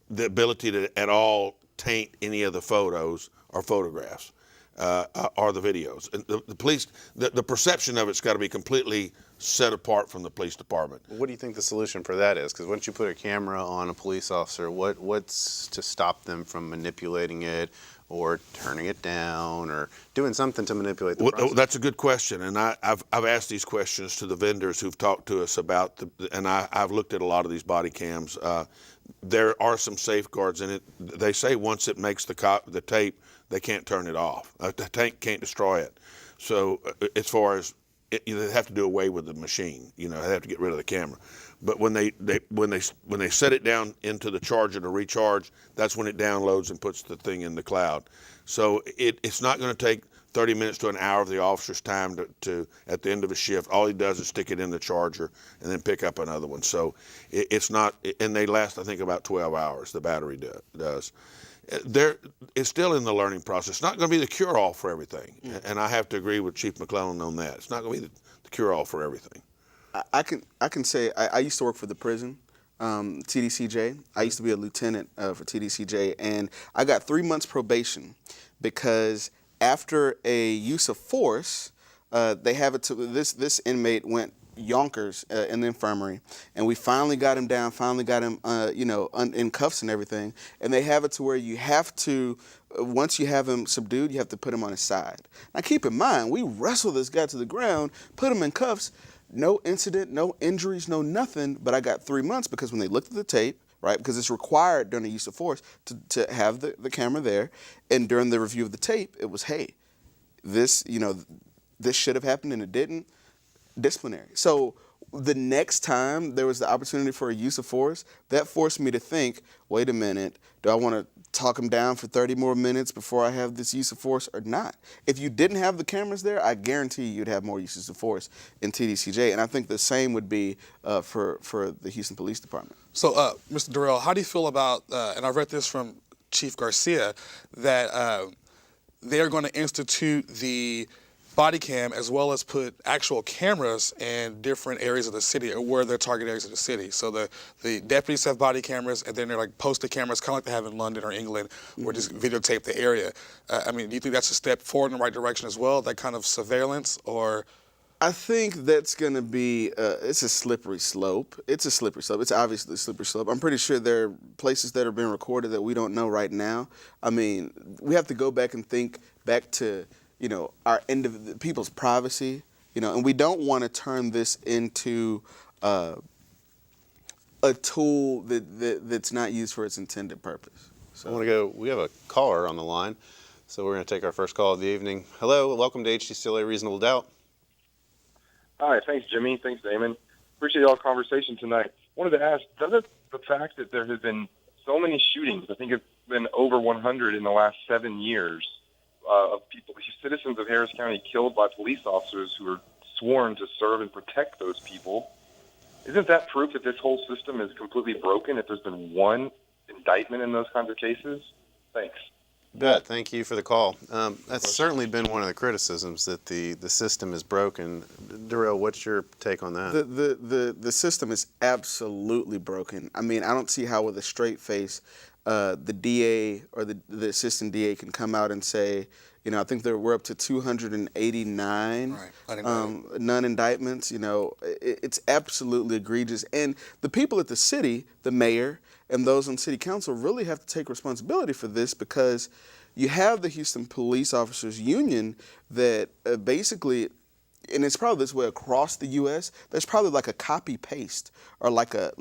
the ability to at all taint any of the photos or photographs or the videos. And the police, the perception of it's got to be completely set apart from the police department. What do you think the solution for that is? Because once you put a camera on a police officer, what's to stop them from manipulating it or turning it down or doing something to manipulate the process? That's a good question, and I've asked these questions to the vendors who've talked to us about and I've looked at a lot of these body cams. There are some safeguards in it. They say once it makes the tape, they can't turn it off. The tank can't destroy it. So as far as they have to do away with the machine, they have to get rid of the camera. But when they set it down into the charger to recharge, that's when it downloads and puts the thing in the cloud. So it's not going to take 30 minutes to an hour of the officer's time to at the end of a shift. All he does is stick it in the charger and then pick up another one. So it's not, and they last, I think, about 12 hours, the battery does. It's still in the learning process. It's not going to be the cure-all for everything. And I have to agree with Chief McClellan on that. It's not going to be the cure-all for everything. I can say I used to work for the prison, TDCJ. I used to be a lieutenant for TDCJ, and I got 3 months probation because after a use of force, they have it to this inmate went yonkers in the infirmary, and we finally got him down, finally got him in cuffs and everything, and they have it to where you have to, once you have him subdued, you have to put him on his side. Now keep in mind, we wrestled this guy to the ground, put him in cuffs, no incident, no injuries, no nothing, but I got 3 months because when they looked at the tape, right, because it's required during the use of force to have the camera there, and during the review of the tape, it was, hey, this should have happened and it didn't, disciplinary. So the next time there was the opportunity for a use of force, that forced me to think, wait a minute, do I want to talk him down for 30 more minutes before I have this use of force or not? If you didn't have the cameras there, I guarantee you'd have more uses of force in TDCJ, and I think the same would be for the Houston Police Department. So, Mr. Durrell, how do you feel about, and I read this from Chief Garcia, that they're going to institute the body cam as well as put actual cameras in different areas of the city or where they're target areas of the city. So the deputies have body cameras, and then they're like posted cameras, kind of like they have in London or England, where just videotape the area. Do you think that's a step forward in the right direction as well, that kind of surveillance, or? I think that's going to be, it's a slippery slope. It's obviously a slippery slope. I'm pretty sure there are places that are being recorded that we don't know right now. We have to go back and think back to, our people's privacy, and we don't want to turn this into a tool that's not used for its intended purpose. So we have a caller on the line, so we're going to take our first call of the evening. Hello, welcome to HCCLA Reasonable Doubt. Hi, thanks, Jimmy. Thanks, Damon. Appreciate y'all's conversation tonight. Wanted to ask, doesn't the fact that there have been so many shootings, I think it's been over 100 in the last 7 years, of people, citizens of Harris County killed by police officers who are sworn to serve and protect those people, isn't that proof that this whole system is completely broken if there's been one indictment in those kinds of cases? Thanks. Thank you for the call. That's certainly been one of the criticisms, that the system is broken. Durrell, what's your take on that? The system is absolutely broken. I don't see how with a straight face the DA or the assistant DA can come out and say, I think we're up to 289 non-indictments. It's absolutely egregious. And the people at the city, the mayor, and those on city council really have to take responsibility for this, because you have the Houston Police Officers Union that basically and it's probably this way across the U.S. There's probably like a copy paste or like a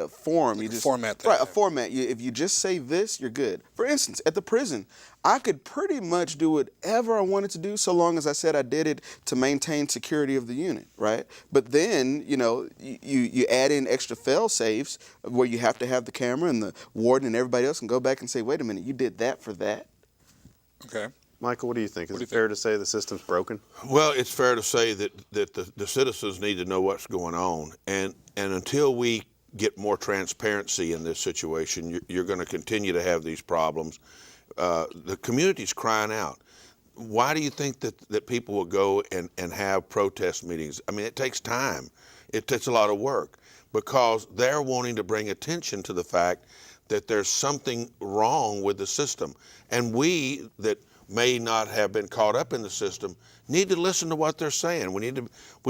form. Like you just format that. right, a format. If you just say this, you're good. For instance, at the prison, I could pretty much do whatever I wanted to do, so long as I said I did it to maintain security of the unit, right? But then, you add in extra fail safes where you have to have the camera and the warden and everybody else can go back and say, wait a minute, you did that for that? Okay. Michael, what do you think? Is it fair to say the system's broken? Well, it's fair to say that the citizens need to know what's going on, and until we get more transparency in this situation, you're going to continue to have these problems. The community's crying out. Why do you think that people will go and have protest meetings? I mean, it takes time. It takes a lot of work because they're wanting to bring attention to the fact that there's something wrong with the system. And we that may not have been caught up in the system need to listen to what they're saying. We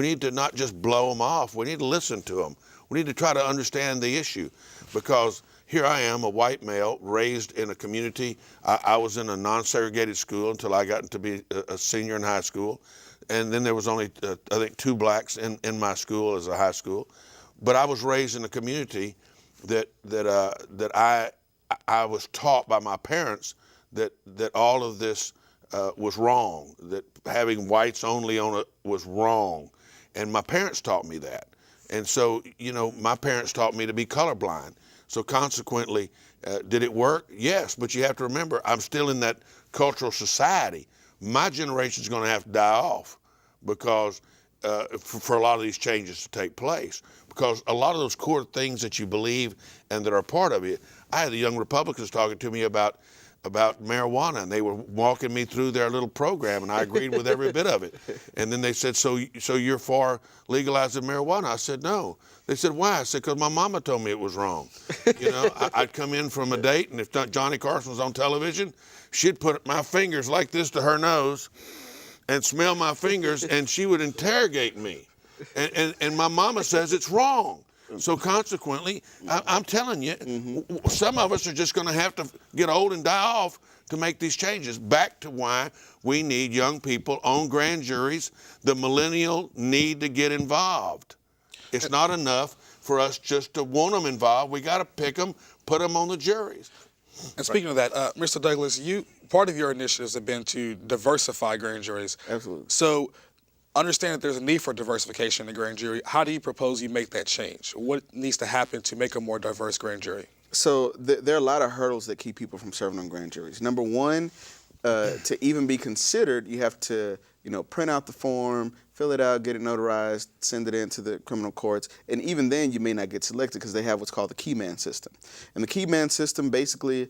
need to not just blow them off. We need to listen to them. We need to try to understand the issue, because here I am, a white male, raised in a community. I was in a non-segregated school until I got to be a senior in high school. And then there was only, I think, 2 blacks in my school as a high school. But I was raised in a community that I was taught by my parents that all of this was wrong, that having whites only on it was wrong. And my parents taught me that. And so, my parents taught me to be colorblind. So consequently, did it work? Yes, but you have to remember, I'm still in that cultural society. My generation's going to have to die off because for a lot of these changes to take place. Because a lot of those core things that you believe and that are part of it, I had the young Republicans talking to me about marijuana, and they were walking me through their little program, and I agreed with every bit of it. And then they said, so you're for legalizing marijuana? I said, no. They said, why? I said, because my mama told me it was wrong. I'd come in from a date, and if Johnny Carson was on television, she'd put my fingers like this to her nose and smell my fingers, and she would interrogate me. And my mama says it's wrong. So consequently, I'm telling you, some of us are just going to have to get old and die off to make these changes. Back to why we need young people on grand juries. The millennial need to get involved. It's not enough for us just to want them involved. We got to pick them, put them on the juries. And speaking of that, Mr. Douglas, part of your initiatives have been to diversify grand juries. Absolutely. So understand that there's a need for diversification in the grand jury. How do you propose you make that change? What needs to happen to make a more diverse grand jury? So there are a lot of hurdles that keep people from serving on grand juries. Number one, to even be considered, you have to, print out the form, fill it out, get it notarized, send it in to the criminal courts, and even then you may not get selected because they have what's called the key man system. And the key man system, basically,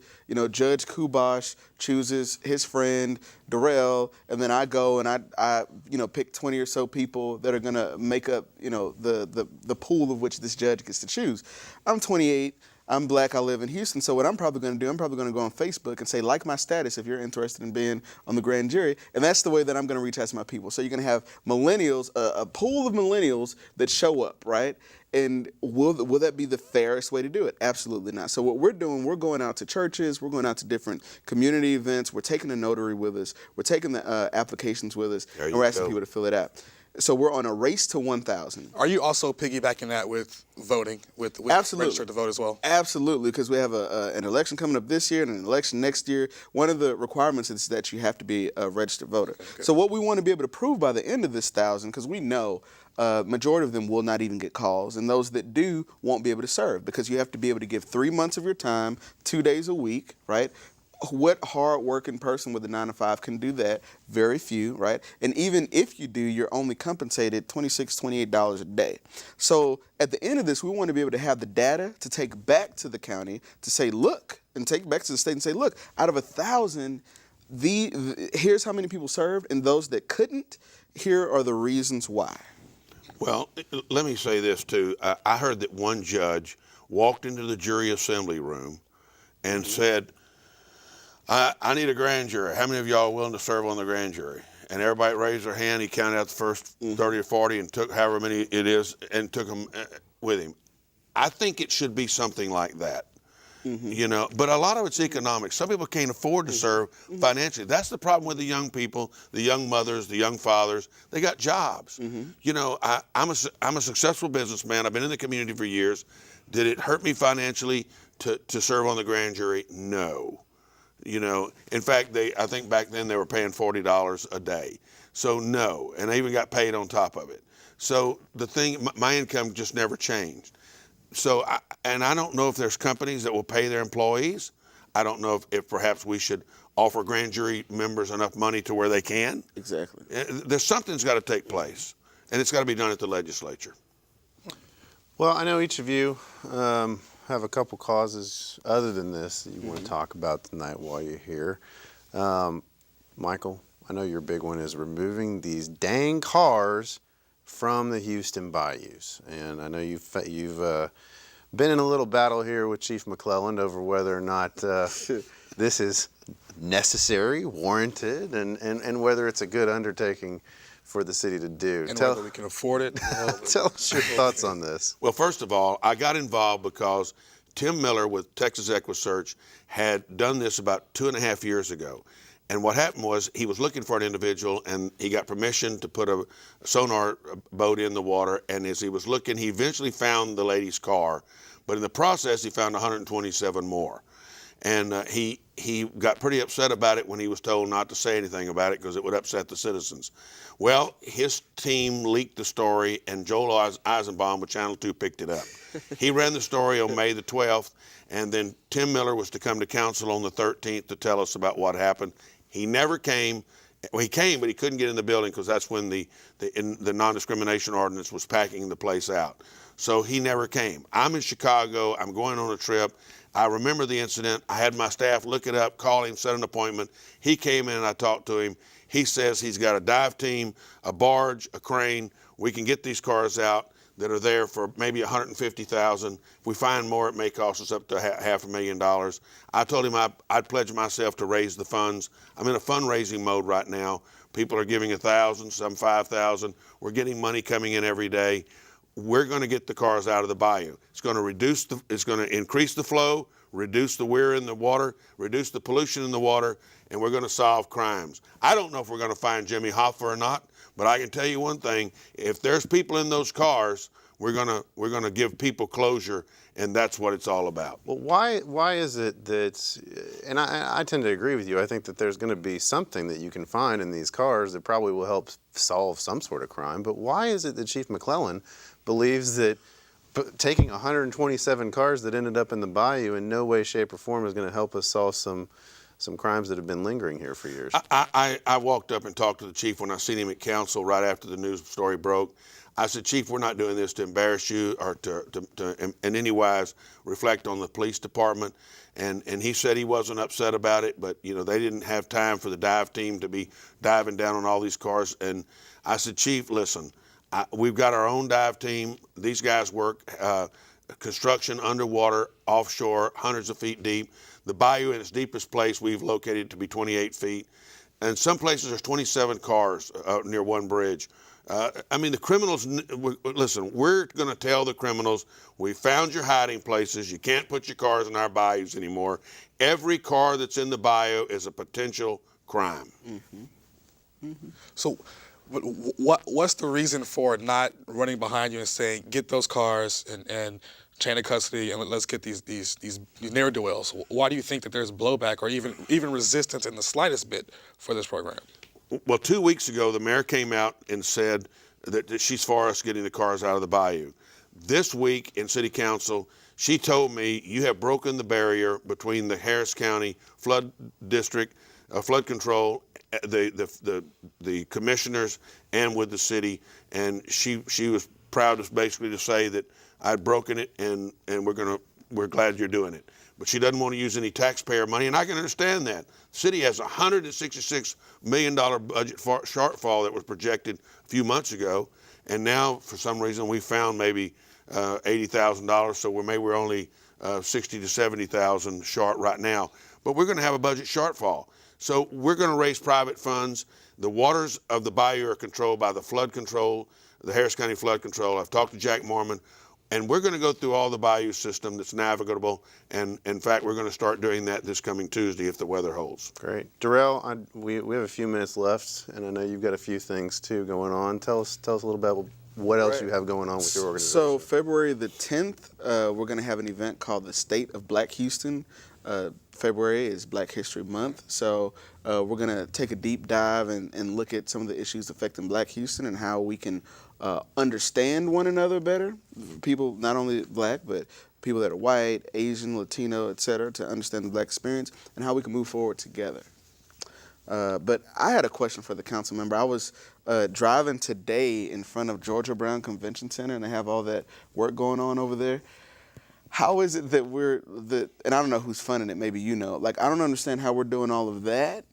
Judge Kubosh chooses his friend Durrell, and then I go and I pick 20 or so people that are gonna make up, the pool of which this judge gets to choose. I'm 28. I'm black, I live in Houston, so what I'm probably going to do, I'm probably going to go on Facebook and say, like my status if you're interested in being on the grand jury, and that's the way that I'm going to reach out to my people. So you're going to have millennials, a pool of millennials that show up, right? And will that be the fairest way to do it? Absolutely not. So what we're doing, we're going out to churches, we're going out to different community events, we're taking the notary with us, we're taking the applications with us, and we're asking people to fill it out. So we're on a race to 1,000. Are you also piggybacking that with voting, with Absolutely. register to vote as well? Absolutely, because we have an election coming up this year and an election next year. One of the requirements is that you have to be a registered voter. Okay. So what we want to be able to prove by the end of this 1,000, because we know majority of them will not even get calls, and those that do won't be able to serve, because you have to be able to give 3 months of your time, 2 days a week, right? What hard-working person with a 9-to-5 can do that? Very few, right? And even if you do, you're only compensated $26, $28 a day. So at the end of this, we want to be able to have the data to take back to the county to say, look, and take back to the state and say, look, out of 1,000, here's how many people served, and those that couldn't, here are the reasons why. Well, let me say this too. I heard that one judge walked into the jury assembly room and said, I need a grand jury. How many of y'all are willing to serve on the grand jury? And everybody raised their hand. He counted out the first 30 or 40 and took however many it is and took them with him. I think it should be something like that. You know, but a lot of it's economic. Some people can't afford to serve financially. That's the problem with the young people, the young mothers, the young fathers. They got jobs. You know, I'm a successful businessman. I've been in the community for years. Did it hurt me financially to serve on the grand jury? No. You know, in fact, I think back then they were paying $40 a day. So no, and I even got paid on top of it. So the thing, my income just never changed. So, I don't know if there's companies that will pay their employees. I don't know if perhaps we should offer grand jury members enough money to where they can. Exactly. There's something's got to take place, and it's got to be done at the legislature. Well, I know each of you have a couple causes other than this that you want to talk about tonight while you're here. Michael, I know your big one is removing these dang cars from the Houston bayous, and I know you've been in a little battle here with Chief McClelland over whether or not this is necessary, warranted, and whether it's a good undertaking for the city to do. And whether we can afford it. Tell us your thoughts on this. Well, first of all, I got involved because Tim Miller with Texas EquiSearch had done this about 2.5 years ago. And what happened was he was looking for an individual, and he got permission to put a sonar boat in the water. And as he was looking, he eventually found the lady's car. But in the process, he found 127 more. And he got pretty upset about it when he was told not to say anything about it because it would upset the citizens. Well, his team leaked the story, and Joel Eisenbaum with Channel 2 picked it up. He ran the story on May the 12th, and then Tim Miller was to come to council on the 13th to tell us about what happened. He never came. Well, he came, but he couldn't get in the building because that's when the non-discrimination ordinance was packing the place out. So he never came. I'm in Chicago. I'm going on a trip. I remember the incident. I had my staff look it up, call him, set an appointment. He came in and I talked to him. He says he's got a dive team, a barge, a crane. We can get these cars out that are there for maybe $150,000. If we find more, it may cost us up to $500,000. I told him I'd pledge myself to raise the funds. I'm in a fundraising mode right now. People are giving $1,000, some $5,000. We're getting money coming in every day. We're going to get the cars out of the bayou. It's going to increase the flow, reduce the wear in the water, reduce the pollution in the water, and we're going to solve crimes. I don't know if we're going to find Jimmy Hoffa or not, but I can tell you one thing: if there's people in those cars, we're gonna give people closure, and that's what it's all about. Well, why is it that, and I tend to agree with you, I think that there's going to be something that you can find in these cars that probably will help solve some sort of crime, but why is it that Chief McClelland believes that taking 127 cars that ended up in the bayou in no way, shape, or form is going to help us solve some crimes that have been lingering here for years? I walked up and talked to the chief when I seen him at council right after the news story broke. I said, Chief, we're not doing this to embarrass you or to in any wise reflect on the police department. And he said he wasn't upset about it, but you know they didn't have time for the dive team to be diving down on all these cars. And I said, Chief, listen, we've got our own dive team. These guys work construction underwater, offshore, hundreds of feet deep. The bayou in its deepest place we've located to be 28 feet. And some places there's 27 cars near one bridge. I mean, the criminals, listen, we're going to tell the criminals, we found your hiding places. You can't put your cars in our bayous anymore. Every car that's in the bayou is a potential crime. Mm-hmm. Mm-hmm. So what's the reason for not running behind you and saying, get those cars and chain of custody and let's get these ne'er-do-wells? Why do you think that there's blowback or even resistance in the slightest bit for this program? Well, 2 weeks ago, the mayor came out and said that she's for us getting the cars out of the bayou. This week in city council, she told me you have broken the barrier between the Harris County flood district, flood control, the commissioners, and with the city. And she was proud basically to say that I'd broken it, and we're glad you're doing it. But she doesn't want to use any taxpayer money, and I can understand that. The city has a $166 million budget shortfall that was projected a few months ago, and now for some reason we found maybe $80,000, so we're only 60 to 70,000 short right now. But we're going to have a budget shortfall, so we're going to raise private funds. The waters of the bayou are controlled by the flood control, the Harris County Flood Control. I've talked to Jack Mormon. And we're going to go through all the bayou system that's navigable, and in fact, we're going to start doing that this coming Tuesday if the weather holds. Great. Durrell, we have a few minutes left, and I know you've got a few things too going on. Tell us a little about what else you have going on with your organization. So February the 10th, we're going to have an event called the State of Black Houston. February is Black History Month, so we're going to take a deep dive and look at some of the issues affecting Black Houston and how we can understand one another better. People, not only Black, but people that are white, Asian, Latino, etc., to understand the Black experience and how we can move forward together. But I had a question for the council member. I was driving today in front of Georgia Brown Convention Center, and they have all that work going on over there. How is it that and I don't know who's funding it, maybe you know, like I don't understand how we're doing all of that,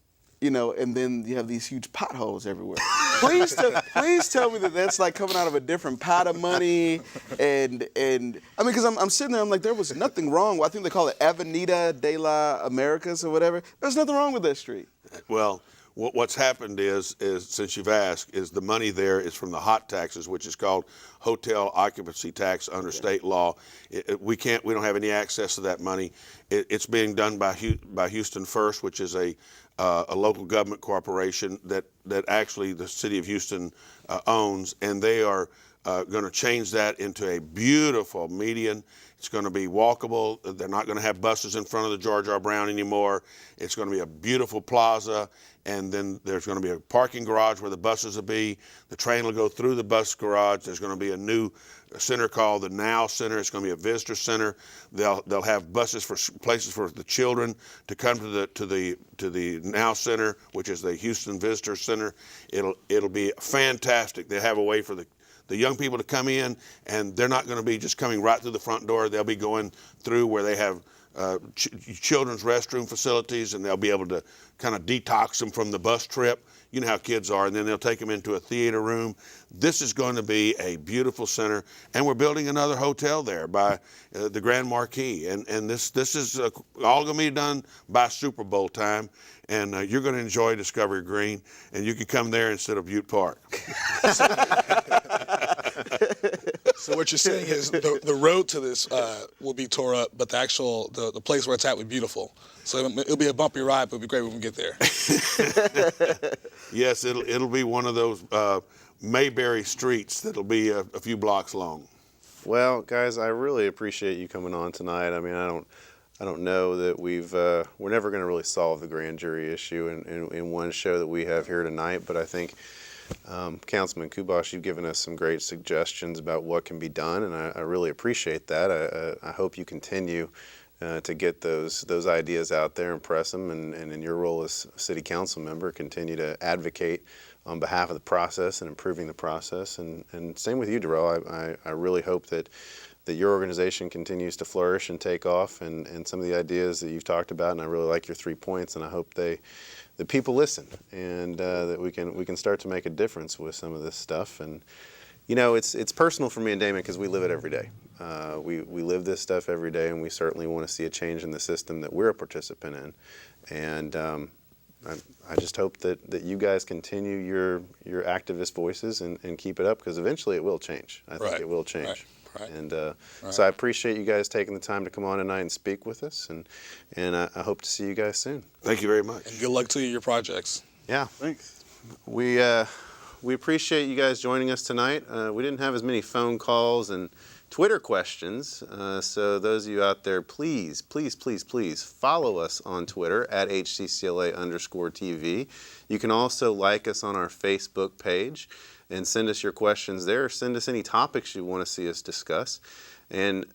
and then you have these huge potholes everywhere. Please tell me that that's like coming out of a different pot of money, and I mean, because I'm sitting there, I'm like, there was nothing wrong. I think they call it Avenida de la Americas or whatever. There's nothing wrong with that street. Well, what's happened is since you've asked, is the money there is from the hot taxes, which is called hotel occupancy tax under state law. We don't have any access to that money. It's being done by Houston First, which is a local government corporation that actually the city of Houston owns, and they are going to change that into a beautiful median. It's going to be walkable. They're not going to have buses in front of the George R. Brown anymore. It's going to be a beautiful plaza, and then there's going to be a parking garage where the buses will be. The train will go through the bus garage. There's going to be a new center called the Now Center. It's going to be a visitor center. They'll have buses for places for the children to come to the Now Center, which is the Houston Visitor Center. It'll be fantastic. They have a way for the young people to come in, and they're not going to be just coming right through the front door. They'll be going through where they have children's restroom facilities, and they'll be able to kind of detox them from the bus trip. You know how kids are, and then they'll take them into a theater room. This is going to be a beautiful center, and we're building another hotel there by the Grand Marquis, and this is all going to be done by Super Bowl time, and you're going to enjoy Discovery Green, and you can come there instead of Butte Park. So what you're saying is the road to this will be tore up, but the place where it's at will be beautiful. So it'll be a bumpy ride, but it'll be great when we get there. Yes, it'll be one of those Mayberry streets that'll be a few blocks long. Well, guys, I really appreciate you coming on tonight. I mean, I don't know that we're never going to really solve the grand jury issue in one show that we have here tonight, but I think Councilman Kubosh, you've given us some great suggestions about what can be done, and I really appreciate that. I hope you continue to get those ideas out there and press them, and in your role as a city council member, continue to advocate on behalf of the process and improving the process. And same with you, Durrell. I really hope that your organization continues to flourish and take off, and some of the ideas that you've talked about, and I really like your 3 points, and I hope that people listen, and that we can start to make a difference with some of this stuff. And it's personal for me and Damon because we live it every day. We live this stuff every day, and we certainly want to see a change in the system that we're a participant in. And I just hope that you guys continue your activist voices and keep it up, because eventually it will change. I think it will change. Right. And so I appreciate you guys taking the time to come on tonight and speak with us, and I hope to see you guys soon. Thank you very much. And good luck to you, your projects. Yeah. Thanks. We appreciate you guys joining us tonight. We didn't have as many phone calls and Twitter questions, so those of you out there, please follow us on Twitter at HCCLA_TV. You can also like us on our Facebook page and send us your questions there. Send us any topics you want to see us discuss. And,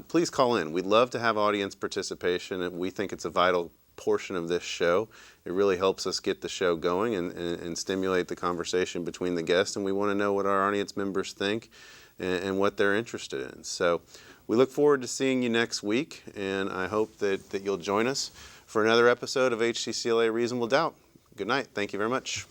please call in. We'd love to have audience participation, and we think it's a vital portion of this show. It really helps us get the show going and stimulate the conversation between the guests, and we want to know what our audience members think and what they're interested in. So we look forward to seeing you next week, and I hope that you'll join us for another episode of HCCLA Reasonable Doubt. Good night. Thank you very much.